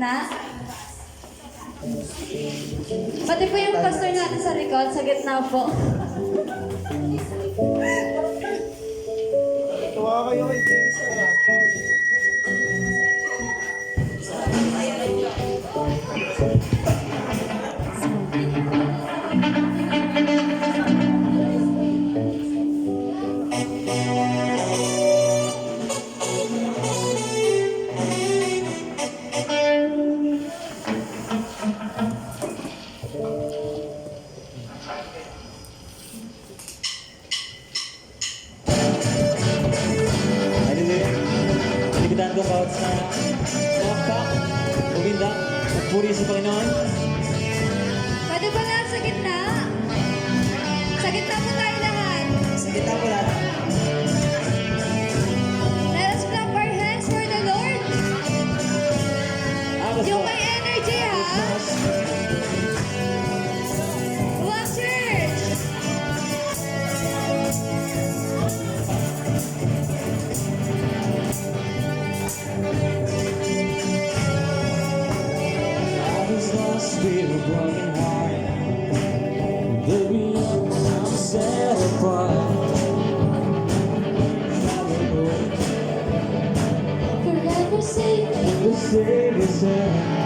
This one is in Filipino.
gitna. Pati po yung pastor natin sa likod, sa gitna po. Tuwa kayo kay Jason. Hallelujah. Palipitan ko bawat sa wakpak, uminda, magpuri sa Panginoon. Pwede ba nga sa gitna? Sa gitna po tayo lahat. Sa kita ko lahat. Let us clap our hands for the Lord. Agos Yung po. may energy ha. Wow, church! I was lost with a broken heart. Baby, I'm set apart. Forever safe. The Savior said,